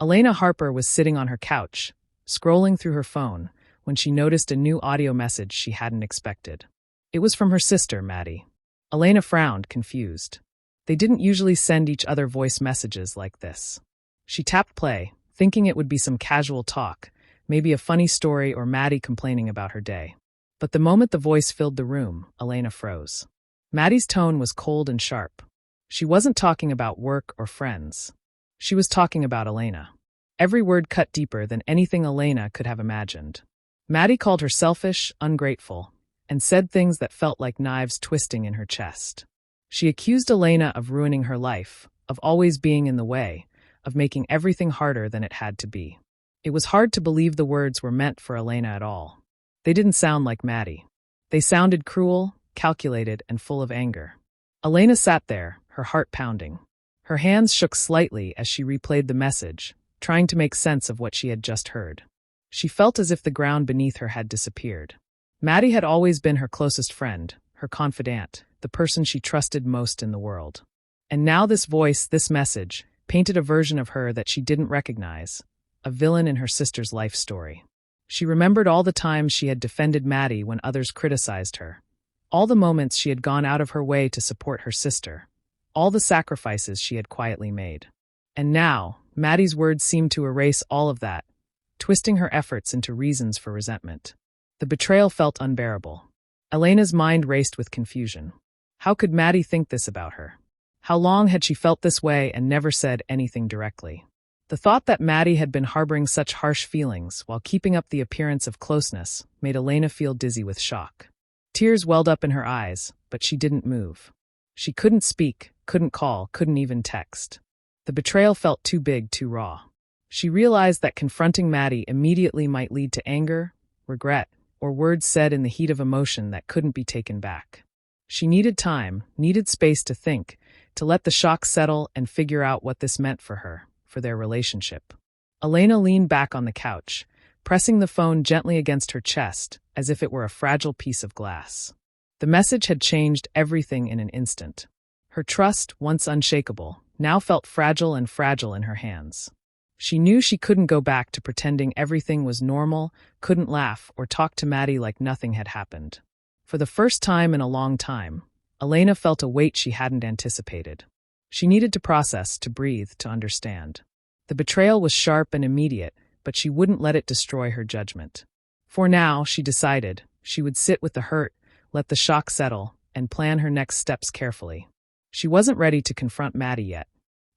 Elena Harper was sitting on her couch, scrolling through her phone, when she noticed a new audio message she hadn't expected. It was from her sister, Maddie. Elena frowned, confused. They didn't usually send each other voice messages like this. She tapped play, thinking it would be some casual talk, maybe a funny story or Maddie complaining about her day. But the moment the voice filled the room, Elena froze. Maddie's tone was cold and sharp. She wasn't talking about work or friends. She was talking about Elena. Every word cut deeper than anything Elena could have imagined. Maddie called her selfish, ungrateful, and said things that felt like knives twisting in her chest. She accused Elena of ruining her life, of always being in the way, of making everything harder than it had to be. It was hard to believe the words were meant for Elena at all. They didn't sound like Maddie. They sounded cruel, calculated, and full of anger. Elena sat there, her heart pounding. Her hands shook slightly as she replayed the message, trying to make sense of what she had just heard. She felt as if the ground beneath her had disappeared. Maddie had always been her closest friend, her confidant, the person she trusted most in the world. And now this voice, this message, painted a version of her that she didn't recognize, a villain in her sister's life story. She remembered all the times she had defended Maddie when others criticized her, all the moments she had gone out of her way to support her sister, all the sacrifices she had quietly made. And now, Maddie's words seemed to erase all of that, twisting her efforts into reasons for resentment. The betrayal felt unbearable. Elena's mind raced with confusion. How could Maddie think this about her? How long had she felt this way and never said anything directly? The thought that Maddie had been harboring such harsh feelings while keeping up the appearance of closeness made Elena feel dizzy with shock. Tears welled up in her eyes, but she didn't move. She couldn't speak, couldn't call, couldn't even text. The betrayal felt too big, too raw. She realized that confronting Maddie immediately might lead to anger, regret, or words said in the heat of emotion that couldn't be taken back. She needed time, needed space to think, to let the shock settle and figure out what this meant for her, for their relationship. Elena leaned back on the couch, pressing the phone gently against her chest, as if it were a fragile piece of glass. The message had changed everything in an instant. Her trust, once unshakable, now felt fragile in her hands. She knew she couldn't go back to pretending everything was normal, couldn't laugh or talk to Maddie like nothing had happened. For the first time in a long time, Elena felt a weight she hadn't anticipated. She needed to process, to breathe, to understand. The betrayal was sharp and immediate, but she wouldn't let it destroy her judgment. For now, she decided, she would sit with the hurt, let the shock settle, and plan her next steps carefully. She wasn't ready to confront Maddie yet.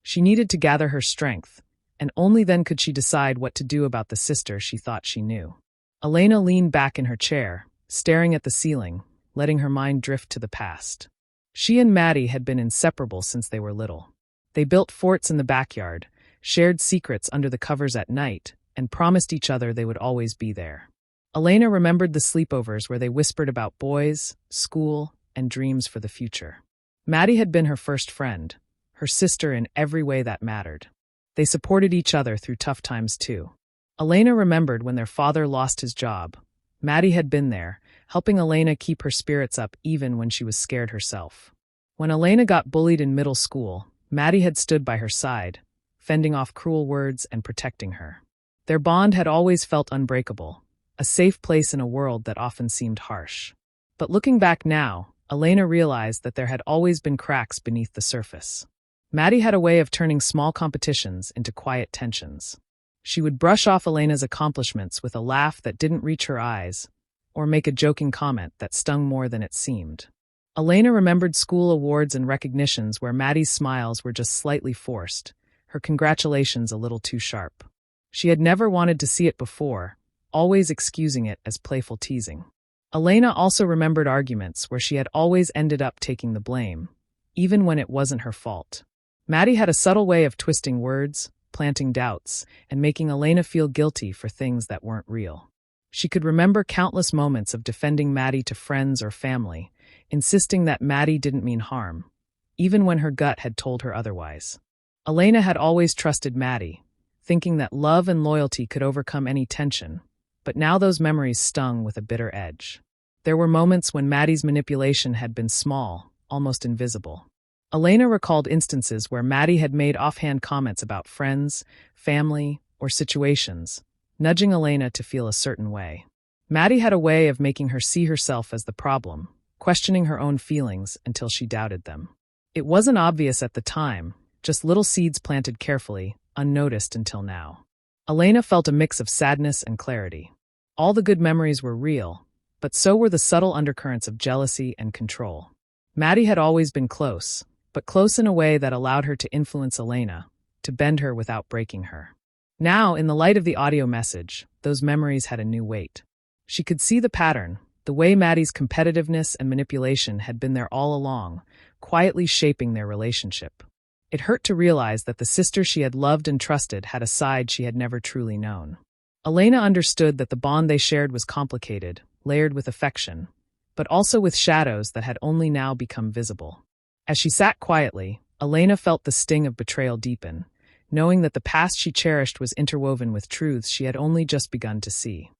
She needed to gather her strength, and only then could she decide what to do about the sister she thought she knew. Elena leaned back in her chair, staring at the ceiling, letting her mind drift to the past. She and Maddie had been inseparable since they were little. They built forts in the backyard, shared secrets under the covers at night, and promised each other they would always be there. Elena remembered the sleepovers where they whispered about boys, school, and dreams for the future. Maddie had been her first friend, her sister in every way that mattered. They supported each other through tough times too. Elena remembered when their father lost his job. Maddie had been there, helping Elena keep her spirits up even when she was scared herself. When Elena got bullied in middle school, Maddie had stood by her side, fending off cruel words and protecting her. Their bond had always felt unbreakable, a safe place in a world that often seemed harsh. But looking back now, Elena realized that there had always been cracks beneath the surface. Maddie had a way of turning small competitions into quiet tensions. She would brush off Elena's accomplishments with a laugh that didn't reach her eyes, or make a joking comment that stung more than it seemed. Elena remembered school awards and recognitions where Maddie's smiles were just slightly forced, her congratulations a little too sharp. She had never wanted to see it before, always excusing it as playful teasing. Elena also remembered arguments where she had always ended up taking the blame, even when it wasn't her fault. Maddie had a subtle way of twisting words, planting doubts, and making Elena feel guilty for things that weren't real. She could remember countless moments of defending Maddie to friends or family, insisting that Maddie didn't mean harm, even when her gut had told her otherwise. Elena had always trusted Maddie, thinking that love and loyalty could overcome any tension, but now those memories stung with a bitter edge. There were moments when Maddie's manipulation had been small, almost invisible. Elena recalled instances where Maddie had made offhand comments about friends, family, or situations, nudging Elena to feel a certain way. Maddie had a way of making her see herself as the problem, questioning her own feelings until she doubted them. It wasn't obvious at the time, just little seeds planted carefully, unnoticed until now. Elena felt a mix of sadness and clarity. All the good memories were real, but so were the subtle undercurrents of jealousy and control. Maddie had always been close, but close in a way that allowed her to influence Elena, to bend her without breaking her. Now, in the light of the audio message, those memories had a new weight. She could see the pattern, the way Maddie's competitiveness and manipulation had been there all along, quietly shaping their relationship. It hurt to realize that the sister she had loved and trusted had a side she had never truly known. Elena understood that the bond they shared was complicated, layered with affection, but also with shadows that had only now become visible. As she sat quietly, Elena felt the sting of betrayal deepen, knowing that the past she cherished was interwoven with truths she had only just begun to see.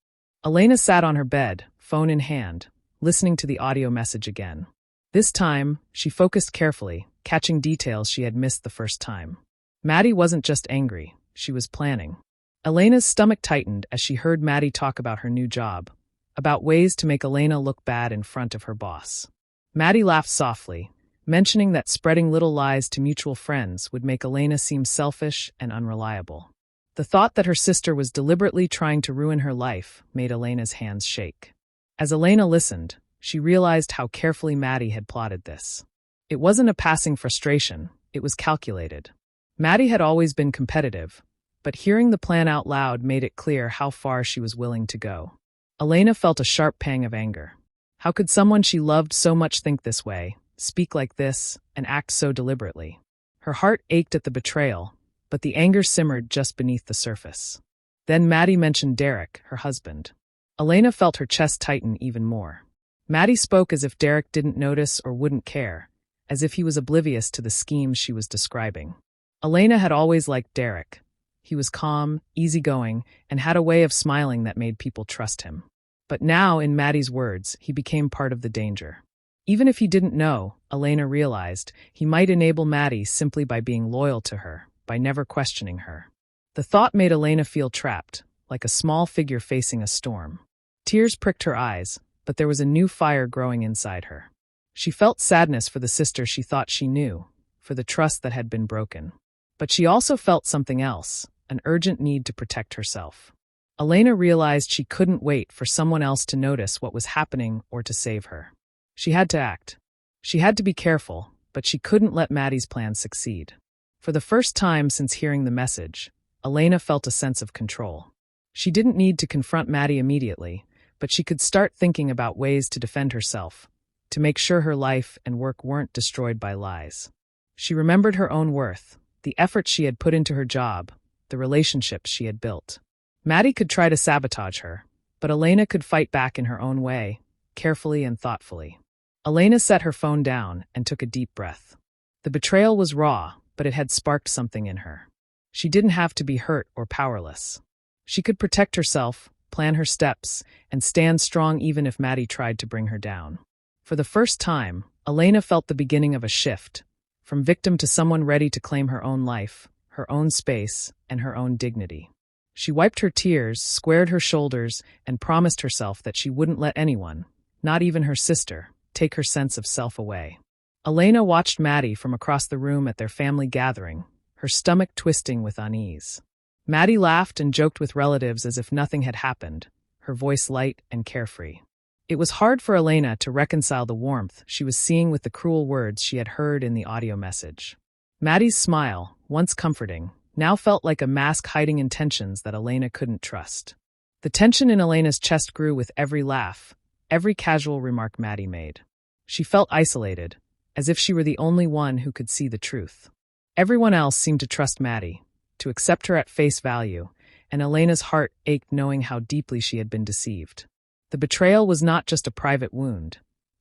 Elena sat on her bed, phone in hand, listening to the audio message again. This time, she focused carefully, catching details she had missed the first time. Maddie wasn't just angry, she was planning. Elena's stomach tightened as she heard Maddie talk about her new job, about ways to make Elena look bad in front of her boss. Maddie laughed softly, mentioning that spreading little lies to mutual friends would make Elena seem selfish and unreliable. The thought that her sister was deliberately trying to ruin her life made Elena's hands shake. As Elena listened, she realized how carefully Maddie had plotted this. It wasn't a passing frustration, it was calculated. Maddie had always been competitive, but hearing the plan out loud made it clear how far she was willing to go. Elena felt a sharp pang of anger. How could someone she loved so much think this way, speak like this, and act so deliberately? Her heart ached at the betrayal, but the anger simmered just beneath the surface. Then Maddie mentioned Derek, her husband. Elena felt her chest tighten even more. Maddie spoke as if Derek didn't notice or wouldn't care, as if he was oblivious to the schemes she was describing. Elena had always liked Derek. He was calm, easygoing, and had a way of smiling that made people trust him. But now, in Maddie's words, he became part of the danger. Even if he didn't know, Elena realized, he might enable Maddie simply by being loyal to her, by never questioning her. The thought made Elena feel trapped, like a small figure facing a storm. Tears pricked her eyes, but there was a new fire growing inside her. She felt sadness for the sister she thought she knew, for the trust that had been broken. But she also felt something else, an urgent need to protect herself. Elena realized she couldn't wait for someone else to notice what was happening or to save her. She had to act. She had to be careful, but she couldn't let Maddie's plan succeed. For the first time since hearing the message, Elena felt a sense of control. She didn't need to confront Maddie immediately, but she could start thinking about ways to defend herself, to make sure her life and work weren't destroyed by lies. She remembered her own worth, the effort she had put into her job, the relationships she had built. Maddie could try to sabotage her, but Elena could fight back in her own way, carefully and thoughtfully. Elena set her phone down and took a deep breath. The betrayal was raw, but it had sparked something in her. She didn't have to be hurt or powerless. She could protect herself, plan her steps, and stand strong even if Maddie tried to bring her down. For the first time, Elena felt the beginning of a shift, from victim to someone ready to claim her own life, her own space, and her own dignity. She wiped her tears, squared her shoulders, and promised herself that she wouldn't let anyone, not even her sister, take her sense of self away. Elena watched Maddie from across the room at their family gathering, her stomach twisting with unease. Maddie laughed and joked with relatives as if nothing had happened, her voice light and carefree. It was hard for Elena to reconcile the warmth she was seeing with the cruel words she had heard in the audio message. Maddie's smile, once comforting, now felt like a mask hiding intentions that Elena couldn't trust. The tension in Elena's chest grew with every laugh, every casual remark Maddie made. She felt isolated, as if she were the only one who could see the truth. Everyone else seemed to trust Maddie, to accept her at face value, and Elena's heart ached knowing how deeply she had been deceived. The betrayal was not just a private wound.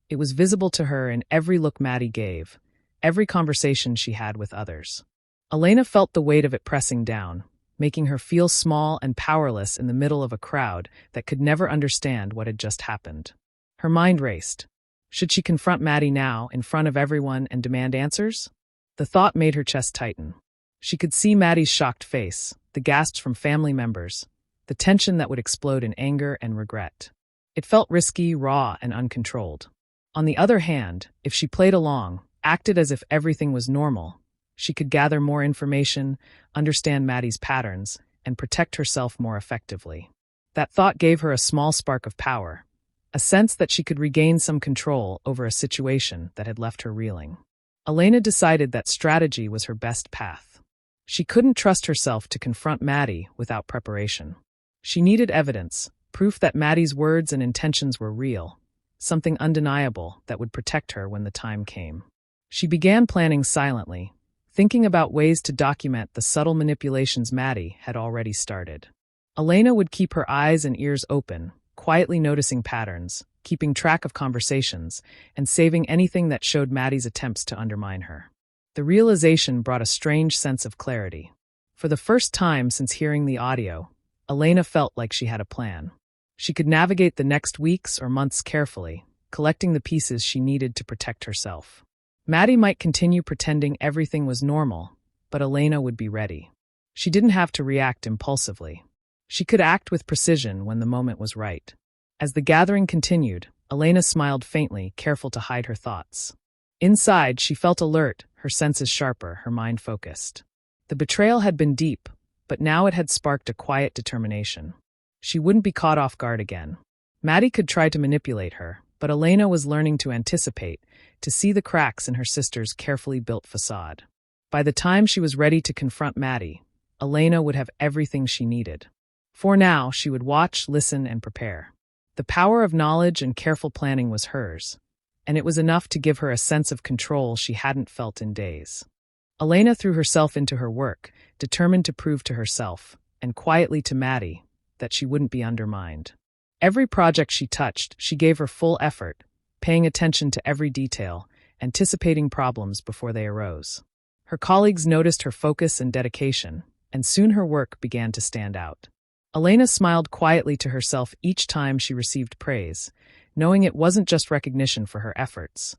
It was visible to her in every look Maddie gave, every conversation she had with others. Elena felt the weight of it pressing down, making her feel small and powerless in the middle of a crowd that could never understand what had just happened. Her mind raced. Should she confront Maddie now, in front of everyone, and demand answers? The thought made her chest tighten. She could see Maddie's shocked face, the gasps from family members, the tension that would explode in anger and regret. It felt risky, raw, and uncontrolled. On the other hand, if she played along, acted as if everything was normal, she could gather more information, understand Maddie's patterns, and protect herself more effectively. That thought gave her a small spark of power, a sense that she could regain some control over a situation that had left her reeling. Elena decided that strategy was her best path. She couldn't trust herself to confront Maddie without preparation. She needed evidence, proof that Maddie's words and intentions were real, something undeniable that would protect her when the time came. She began planning silently, thinking about ways to document the subtle manipulations Maddie had already started. Elena would keep her eyes and ears open, quietly noticing patterns, keeping track of conversations, and saving anything that showed Maddie's attempts to undermine her. The realization brought a strange sense of clarity. For the first time since hearing the audio, Elena felt like she had a plan. She could navigate the next weeks or months carefully, collecting the pieces she needed to protect herself. Maddie might continue pretending everything was normal, but Elena would be ready. She didn't have to react impulsively. She could act with precision when the moment was right. As the gathering continued, Elena smiled faintly, careful to hide her thoughts. Inside, she felt alert, her senses sharper, her mind focused. The betrayal had been deep, but now it had sparked a quiet determination. She wouldn't be caught off guard again. Maddie could try to manipulate her, but Elena was learning to anticipate, to see the cracks in her sister's carefully built facade. By the time she was ready to confront Maddie, Elena would have everything she needed. For now, she would watch, listen, and prepare. The power of knowledge and careful planning was hers, and it was enough to give her a sense of control she hadn't felt in days. Elena threw herself into her work, determined to prove to herself, and quietly to Maddie, that she wouldn't be undermined. Every project she touched, she gave her full effort, paying attention to every detail, anticipating problems before they arose. Her colleagues noticed her focus and dedication, and soon her work began to stand out. Elena smiled quietly to herself each time she received praise, knowing it wasn't just recognition for her efforts.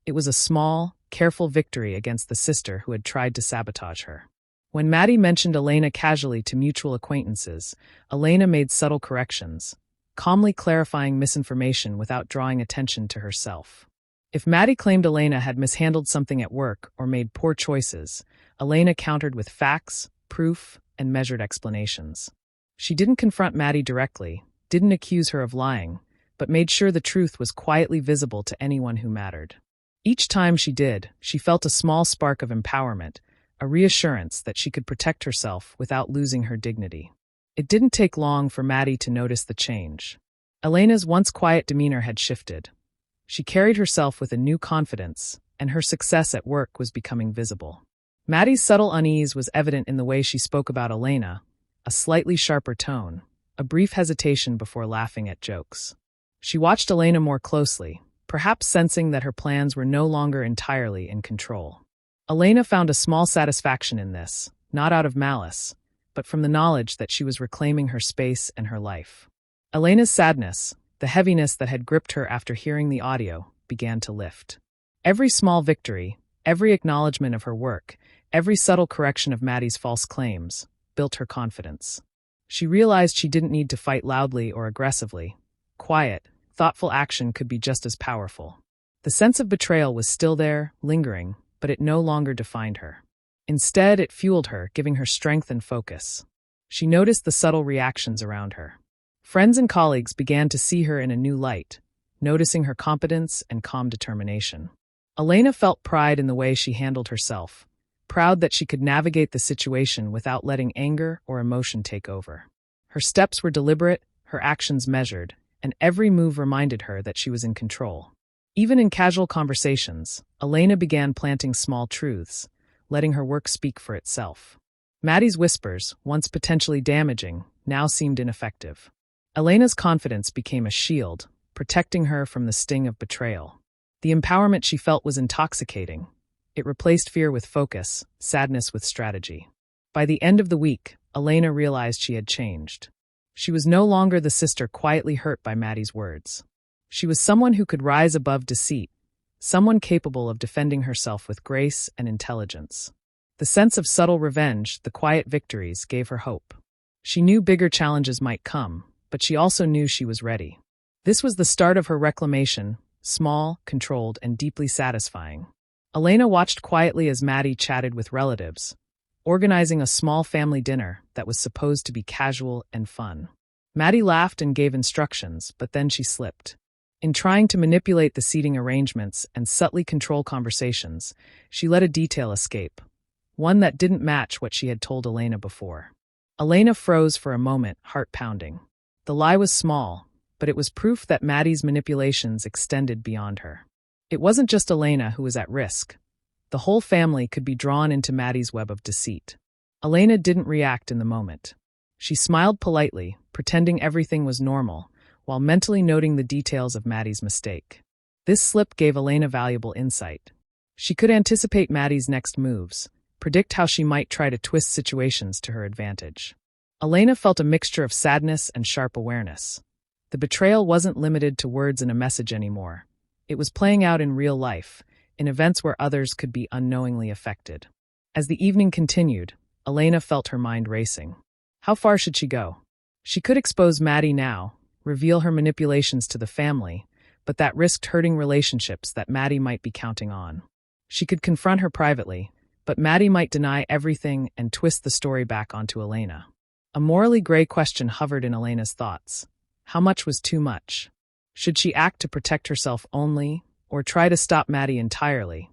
It was a small, careful victory against the sister who had tried to sabotage her. When Maddie mentioned Elena casually to mutual acquaintances, Elena made subtle corrections, calmly clarifying misinformation without drawing attention to herself. If Maddie claimed Elena had mishandled something at work or made poor choices, Elena countered with facts, proof, and measured explanations. She didn't confront Maddie directly, didn't accuse her of lying, but made sure the truth was quietly visible to anyone who mattered. Each time she did, she felt a small spark of empowerment, a reassurance that she could protect herself without losing her dignity. It didn't take long for Maddie to notice the change. Elena's once quiet demeanor had shifted. She carried herself with a new confidence, and her success at work was becoming visible. Maddie's subtle unease was evident in the way she spoke about Elena, a slightly sharper tone, a brief hesitation before laughing at jokes. She watched Elena more closely, perhaps sensing that her plans were no longer entirely in control. Elena found a small satisfaction in this, not out of malice, but from the knowledge that she was reclaiming her space and her life. Elena's sadness, the heaviness that had gripped her after hearing the audio, began to lift. Every small victory, every acknowledgement of her work, every subtle correction of Maddie's false claims, built her confidence. She realized she didn't need to fight loudly or aggressively. Quiet, thoughtful action could be just as powerful. The sense of betrayal was still there, lingering, but it no longer defined her. Instead, it fueled her, giving her strength and focus. She noticed the subtle reactions around her. Friends and colleagues began to see her in a new light, noticing her competence and calm determination. Elena felt pride in the way she handled herself, proud that she could navigate the situation without letting anger or emotion take over. Her steps were deliberate, her actions measured, and every move reminded her that she was in control. Even in casual conversations, Elena began planting small truths, letting her work speak for itself. Maddie's whispers, once potentially damaging, now seemed ineffective. Elena's confidence became a shield, protecting her from the sting of betrayal. The empowerment she felt was intoxicating. It replaced fear with focus, sadness with strategy. By the end of the week, Elena realized she had changed. She was no longer the sister quietly hurt by Maddie's words. She was someone who could rise above deceit, someone capable of defending herself with grace and intelligence. The sense of subtle revenge, the quiet victories, gave her hope. She knew bigger challenges might come, but she also knew she was ready. This was the start of her reclamation, small, controlled, and deeply satisfying. Elena watched quietly as Maddie chatted with relatives, organizing a small family dinner that was supposed to be casual and fun. Maddie laughed and gave instructions, but then she slipped. In trying to manipulate the seating arrangements and subtly control conversations, she let a detail escape, one that didn't match what she had told Elena before. Elena froze for a moment, heart pounding. The lie was small, but it was proof that Maddie's manipulations extended beyond her. It wasn't just Elena who was at risk. The whole family could be drawn into Maddie's web of deceit. Elena didn't react in the moment. She smiled politely, pretending everything was normal, while mentally noting the details of Maddie's mistake. This slip gave Elena valuable insight. She could anticipate Maddie's next moves, predict how she might try to twist situations to her advantage. Elena felt a mixture of sadness and sharp awareness. The betrayal wasn't limited to words in a message anymore. It was playing out in real life, in events where others could be unknowingly affected. As the evening continued, Elena felt her mind racing. How far should she go? She could expose Maddie now, reveal her manipulations to the family, but that risked hurting relationships that Maddie might be counting on. She could confront her privately, but Maddie might deny everything and twist the story back onto Elena. A morally gray question hovered in Elena's thoughts. How much was too much? Should she act to protect herself only, or try to stop Maddie entirely,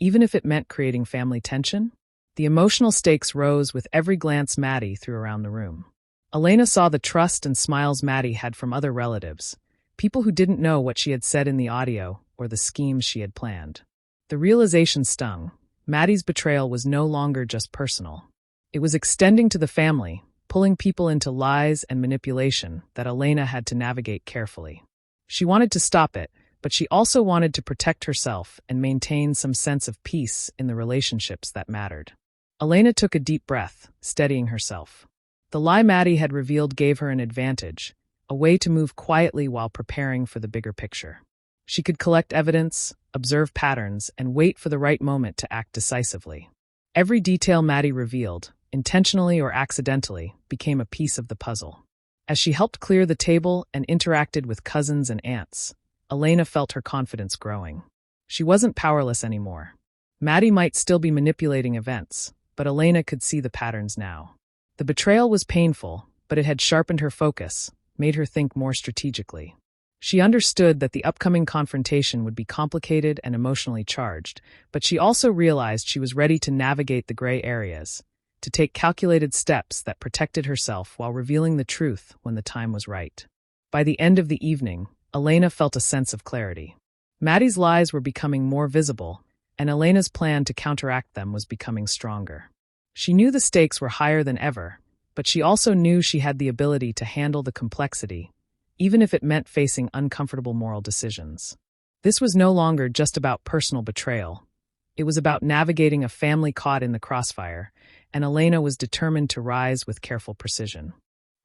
even if it meant creating family tension? The emotional stakes rose with every glance Maddie threw around the room. Elena saw the trust and smiles Maddie had from other relatives, people who didn't know what she had said in the audio or the schemes she had planned. The realization stung. Maddie's betrayal was no longer just personal. It was extending to the family, pulling people into lies and manipulation that Elena had to navigate carefully. She wanted to stop it, but she also wanted to protect herself and maintain some sense of peace in the relationships that mattered. Elena took a deep breath, steadying herself. The lie Maddie had revealed gave her an advantage, a way to move quietly while preparing for the bigger picture. She could collect evidence, observe patterns, and wait for the right moment to act decisively. Every detail Maddie revealed, intentionally or accidentally, became a piece of the puzzle. As she helped clear the table and interacted with cousins and aunts, Elena felt her confidence growing. She wasn't powerless anymore. Maddie might still be manipulating events, but Elena could see the patterns now. The betrayal was painful, but it had sharpened her focus, made her think more strategically. She understood that the upcoming confrontation would be complicated and emotionally charged, but she also realized she was ready to navigate the gray areas, to take calculated steps that protected herself while revealing the truth when the time was right. By the end of the evening, Elena felt a sense of clarity. Maddie's lies were becoming more visible, and Elena's plan to counteract them was becoming stronger. She knew the stakes were higher than ever, but she also knew she had the ability to handle the complexity, even if it meant facing uncomfortable moral decisions. This was no longer just about personal betrayal. It was about navigating a family caught in the crossfire, and Elena was determined to rise with careful precision.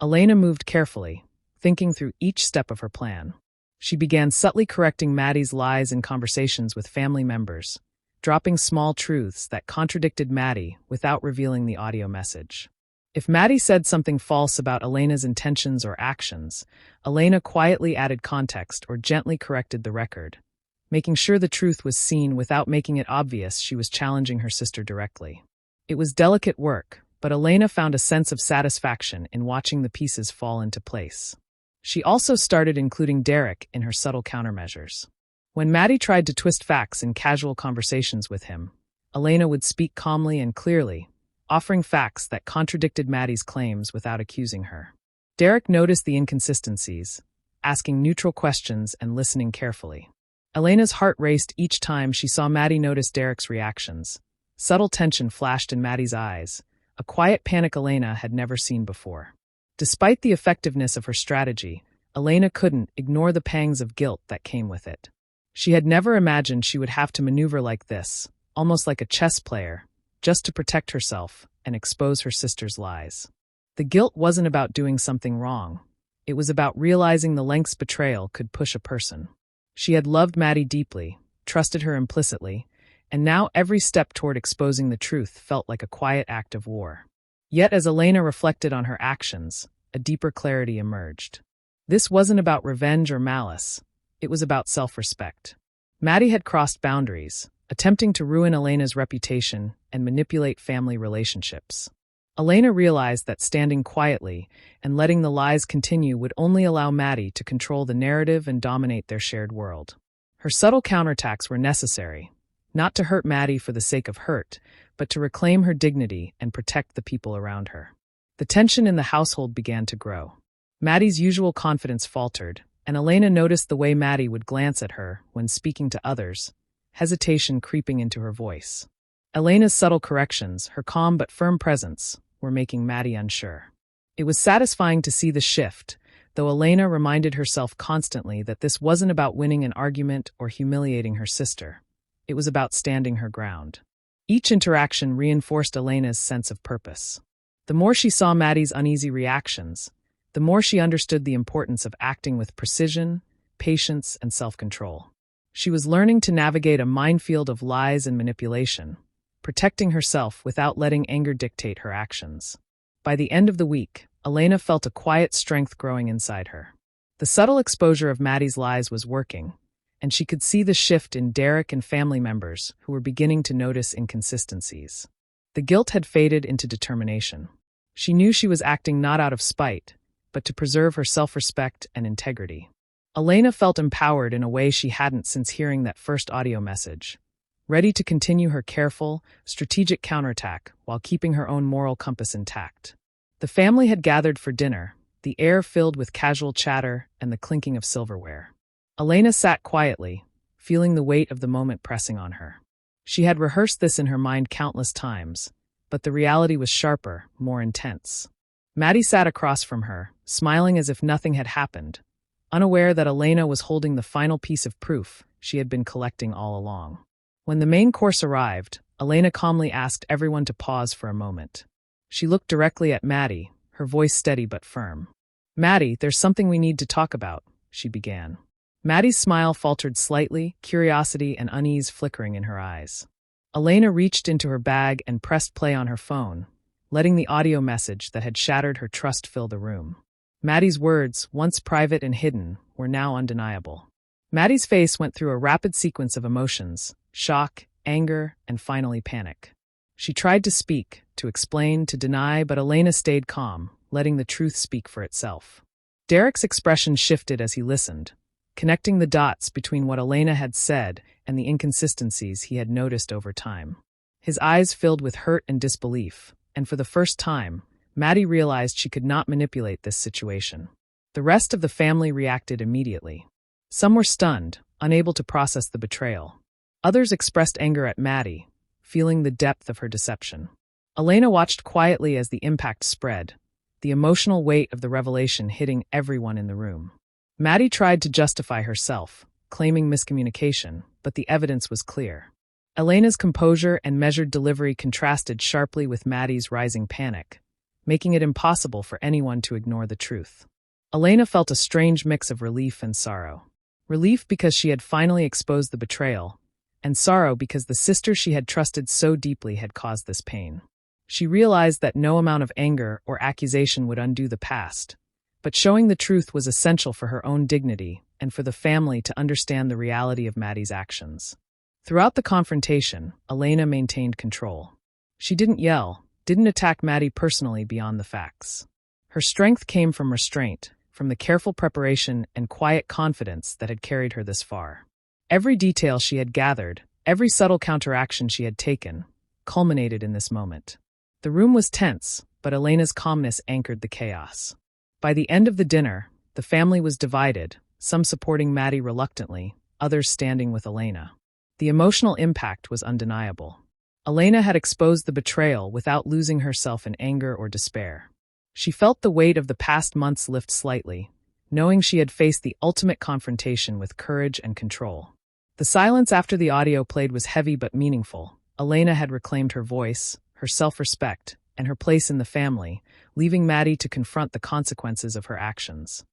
Elena moved carefully, thinking through each step of her plan. She began subtly correcting Maddie's lies in conversations with family members, dropping small truths that contradicted Maddie without revealing the audio message. If Maddie said something false about Elena's intentions or actions, Elena quietly added context or gently corrected the record, making sure the truth was seen without making it obvious she was challenging her sister directly. It was delicate work, but Elena found a sense of satisfaction in watching the pieces fall into place. She also started including Derek in her subtle countermeasures. When Maddie tried to twist facts in casual conversations with him, Elena would speak calmly and clearly, offering facts that contradicted Maddie's claims without accusing her. Derek noticed the inconsistencies, asking neutral questions and listening carefully. Elena's heart raced each time she saw Maddie notice Derek's reactions. Subtle tension flashed in Maddie's eyes, a quiet panic Elena had never seen before. Despite the effectiveness of her strategy, Elena couldn't ignore the pangs of guilt that came with it. She had never imagined she would have to maneuver like this, almost like a chess player, just to protect herself and expose her sister's lies. The guilt wasn't about doing something wrong. It was about realizing the lengths betrayal could push a person. She had loved Maddie deeply, trusted her implicitly, and now every step toward exposing the truth felt like a quiet act of war. Yet as Elena reflected on her actions, a deeper clarity emerged. This wasn't about revenge or malice. It was about self-respect. Maddie had crossed boundaries, attempting to ruin Elena's reputation and manipulate family relationships. Elena realized that standing quietly and letting the lies continue would only allow Maddie to control the narrative and dominate their shared world. Her subtle counterattacks were necessary, not to hurt Maddie for the sake of hurt, but to reclaim her dignity and protect the people around her. The tension in the household began to grow. Maddie's usual confidence faltered, and Elena noticed the way Maddie would glance at her when speaking to others, hesitation creeping into her voice. Elena's subtle corrections, her calm but firm presence, were making Maddie unsure. It was satisfying to see the shift, though Elena reminded herself constantly that this wasn't about winning an argument or humiliating her sister. It was about standing her ground. Each interaction reinforced Elena's sense of purpose. The more she saw Maddie's uneasy reactions, the more she understood the importance of acting with precision, patience, and self-control. She was learning to navigate a minefield of lies and manipulation, protecting herself without letting anger dictate her actions. By the end of the week, Elena felt a quiet strength growing inside her. The subtle exposure of Maddie's lies was working, and she could see the shift in Derek and family members who were beginning to notice inconsistencies. The guilt had faded into determination. She knew she was acting not out of spite, but to preserve her self-respect and integrity. Elena felt empowered in a way she hadn't since hearing that first audio message, ready to continue her careful, strategic counterattack while keeping her own moral compass intact. The family had gathered for dinner, the air filled with casual chatter and the clinking of silverware. Elena sat quietly, feeling the weight of the moment pressing on her. She had rehearsed this in her mind countless times, but the reality was sharper, more intense. Maddie sat across from her, smiling as if nothing had happened, unaware that Elena was holding the final piece of proof she had been collecting all along. When the main course arrived, Elena calmly asked everyone to pause for a moment. She looked directly at Maddie, her voice steady but firm. "Maddie, there's something we need to talk about," she began. Maddie's smile faltered slightly, curiosity and unease flickering in her eyes. Elena reached into her bag and pressed play on her phone, letting the audio message that had shattered her trust fill the room. Maddie's words, once private and hidden, were now undeniable. Maddie's face went through a rapid sequence of emotions: shock, anger, and finally panic. She tried to speak, to explain, to deny, but Elena stayed calm, letting the truth speak for itself. Derek's expression shifted as he listened, connecting the dots between what Elena had said and the inconsistencies he had noticed over time. His eyes filled with hurt and disbelief, and for the first time, Maddie realized she could not manipulate this situation. The rest of the family reacted immediately. Some were stunned, unable to process the betrayal. Others expressed anger at Maddie, feeling the depth of her deception. Elena watched quietly as the impact spread, the emotional weight of the revelation hitting everyone in the room. Maddie tried to justify herself, claiming miscommunication, but the evidence was clear. Elena's composure and measured delivery contrasted sharply with Maddie's rising panic, making it impossible for anyone to ignore the truth. Elena felt a strange mix of relief and sorrow. Relief because she had finally exposed the betrayal, and sorrow because the sister she had trusted so deeply had caused this pain. She realized that no amount of anger or accusation would undo the past, but showing the truth was essential for her own dignity and for the family to understand the reality of Maddie's actions. Throughout the confrontation, Elena maintained control. She didn't yell, didn't attack Maddie personally beyond the facts. Her strength came from restraint, from the careful preparation and quiet confidence that had carried her this far. Every detail she had gathered, every subtle counteraction she had taken, culminated in this moment. The room was tense, but Elena's calmness anchored the chaos. By the end of the dinner, the family was divided, some supporting Maddie reluctantly, others standing with Elena. The emotional impact was undeniable. Elena had exposed the betrayal without losing herself in anger or despair. She felt the weight of the past months lift slightly, knowing she had faced the ultimate confrontation with courage and control. The silence after the audio played was heavy but meaningful. Elena had reclaimed her voice, her self-respect, and her place in the family, leaving Maddie to confront the consequences of her actions.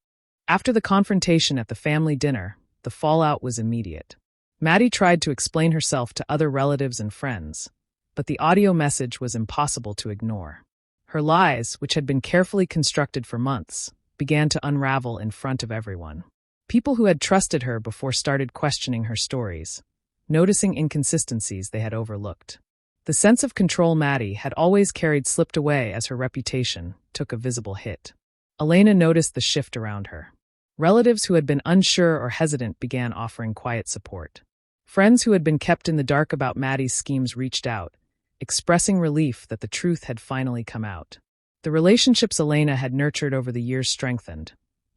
After the confrontation at the family dinner, the fallout was immediate. Maddie tried to explain herself to other relatives and friends, but the audio message was impossible to ignore. Her lies, which had been carefully constructed for months, began to unravel in front of everyone. People who had trusted her before started questioning her stories, noticing inconsistencies they had overlooked. The sense of control Maddie had always carried slipped away as her reputation took a visible hit. Elena noticed the shift around her. Relatives who had been unsure or hesitant began offering quiet support. Friends who had been kept in the dark about Maddie's schemes reached out, expressing relief that the truth had finally come out. The relationships Elena had nurtured over the years strengthened,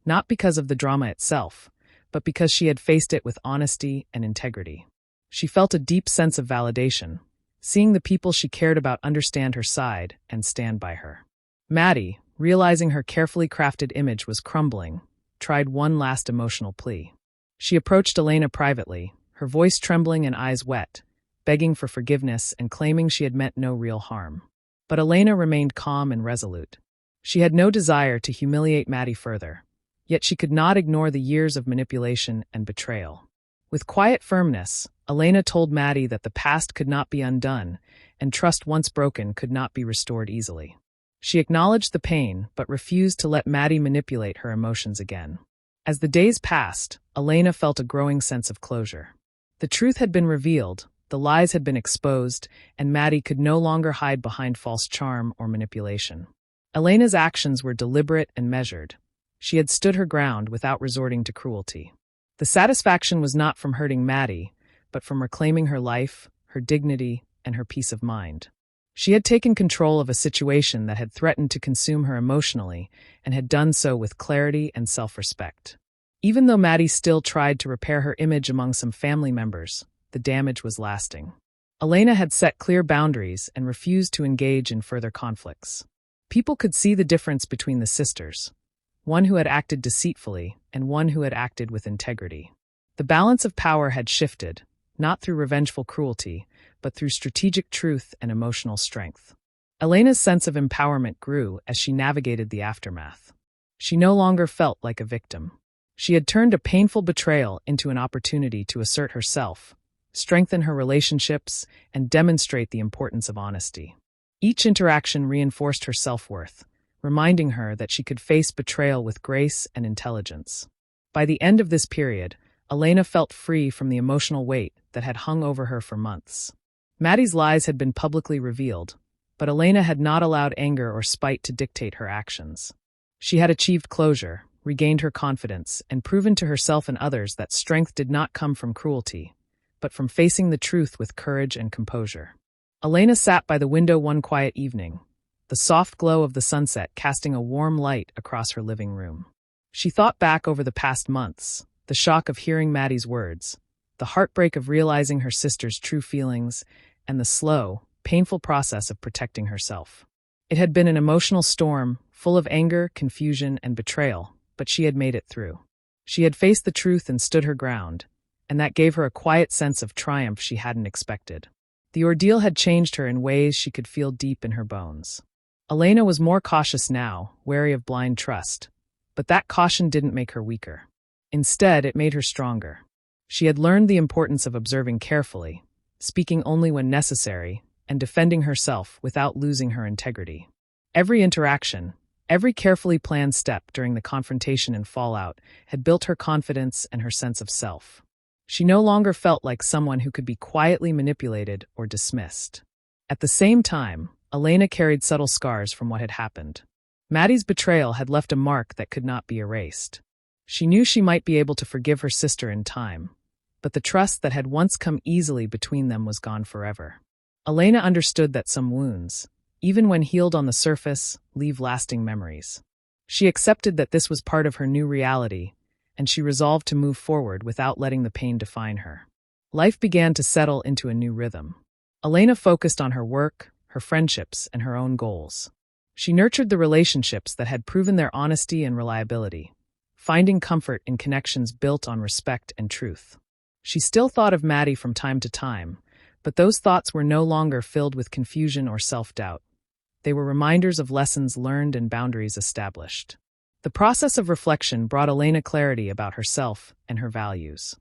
not because of the drama itself, but because she had faced it with honesty and integrity. She felt a deep sense of validation, seeing the people she cared about understand her side and stand by her. Maddie, realizing her carefully crafted image was crumbling, tried one last emotional plea. She approached Elena privately, her voice trembling and eyes wet, begging for forgiveness and claiming she had meant no real harm. But Elena remained calm and resolute. She had no desire to humiliate Maddie further, yet she could not ignore the years of manipulation and betrayal. With quiet firmness, Elena told Maddie that the past could not be undone, and trust once broken could not be restored easily. She acknowledged the pain, but refused to let Maddie manipulate her emotions again. As the days passed, Elena felt a growing sense of closure. The truth had been revealed, the lies had been exposed, and Maddie could no longer hide behind false charm or manipulation. Elena's actions were deliberate and measured. She had stood her ground without resorting to cruelty. The satisfaction was not from hurting Maddie, but from reclaiming her life, her dignity, and her peace of mind. She had taken control of a situation that had threatened to consume her emotionally, and had done so with clarity and self-respect. Even though Maddie still tried to repair her image among some family members, the damage was lasting. Elena had set clear boundaries and refused to engage in further conflicts. People could see the difference between the sisters, one who had acted deceitfully and one who had acted with integrity. The balance of power had shifted, not through revengeful cruelty, but through strategic truth and emotional strength. Elena's sense of empowerment grew as she navigated the aftermath. She no longer felt like a victim. She had turned a painful betrayal into an opportunity to assert herself, strengthen her relationships, and demonstrate the importance of honesty. Each interaction reinforced her self-worth, reminding her that she could face betrayal with grace and intelligence. By the end of this period, Elena felt free from the emotional weight that had hung over her for months. Maddie's lies had been publicly revealed, but Elena had not allowed anger or spite to dictate her actions. She had achieved closure, regained her confidence, and proven to herself and others that strength did not come from cruelty, but from facing the truth with courage and composure. Elena sat by the window one quiet evening, the soft glow of the sunset casting a warm light across her living room. She thought back over the past months, the shock of hearing Maddie's words, the heartbreak of realizing her sister's true feelings, and the slow, painful process of protecting herself. It had been an emotional storm, full of anger, confusion, and betrayal, but she had made it through. She had faced the truth and stood her ground, and that gave her a quiet sense of triumph she hadn't expected. The ordeal had changed her in ways she could feel deep in her bones. Elena was more cautious now, wary of blind trust, but that caution didn't make her weaker. Instead, it made her stronger. She had learned the importance of observing carefully, speaking only when necessary, and defending herself without losing her integrity. Every interaction, every carefully planned step during the confrontation and fallout had built her confidence and her sense of self. She no longer felt like someone who could be quietly manipulated or dismissed. At the same time, Elena carried subtle scars from what had happened. Maddie's betrayal had left a mark that could not be erased. She knew she might be able to forgive her sister in time, but the trust that had once come easily between them was gone forever. Elena understood that some wounds, even when healed on the surface, leave lasting memories. She accepted that this was part of her new reality, and she resolved to move forward without letting the pain define her. Life began to settle into a new rhythm. Elena focused on her work, her friendships, and her own goals. She nurtured the relationships that had proven their honesty and reliability, finding comfort in connections built on respect and truth. She still thought of Maddie from time to time, but those thoughts were no longer filled with confusion or self-doubt. They were reminders of lessons learned and boundaries established. The process of reflection brought Elena clarity about herself and her values.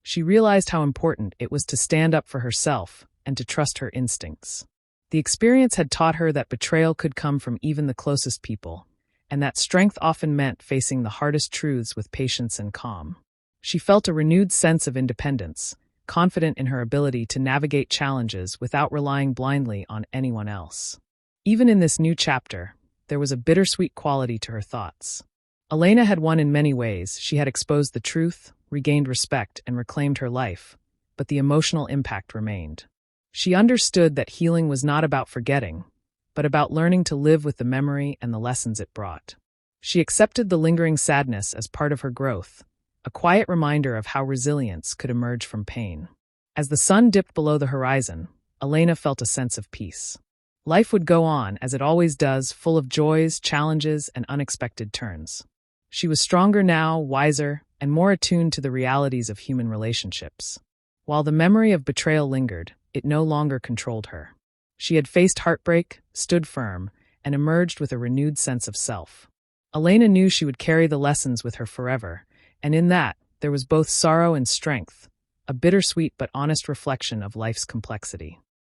She realized how important it was to stand up for herself and to trust her instincts. The experience had taught her that betrayal could come from even the closest people, and that strength often meant facing the hardest truths with patience and calm. She felt a renewed sense of independence, confident in her ability to navigate challenges without relying blindly on anyone else. Even in this new chapter, there was a bittersweet quality to her thoughts. Elena had won in many ways. She had exposed the truth, regained respect, and reclaimed her life, but the emotional impact remained. She understood that healing was not about forgetting, but about learning to live with the memory and the lessons it brought. She accepted the lingering sadness as part of her growth, a quiet reminder of how resilience could emerge from pain. As the sun dipped below the horizon, Elena felt a sense of peace. Life would go on, as it always does, full of joys, challenges, and unexpected turns. She was stronger now, wiser, and more attuned to the realities of human relationships. While the memory of betrayal lingered, it no longer controlled her. She had faced heartbreak, stood firm, and emerged with a renewed sense of self. Elena knew she would carry the lessons with her forever, and in that, there was both sorrow and strength, a bittersweet but honest reflection of life's complexity.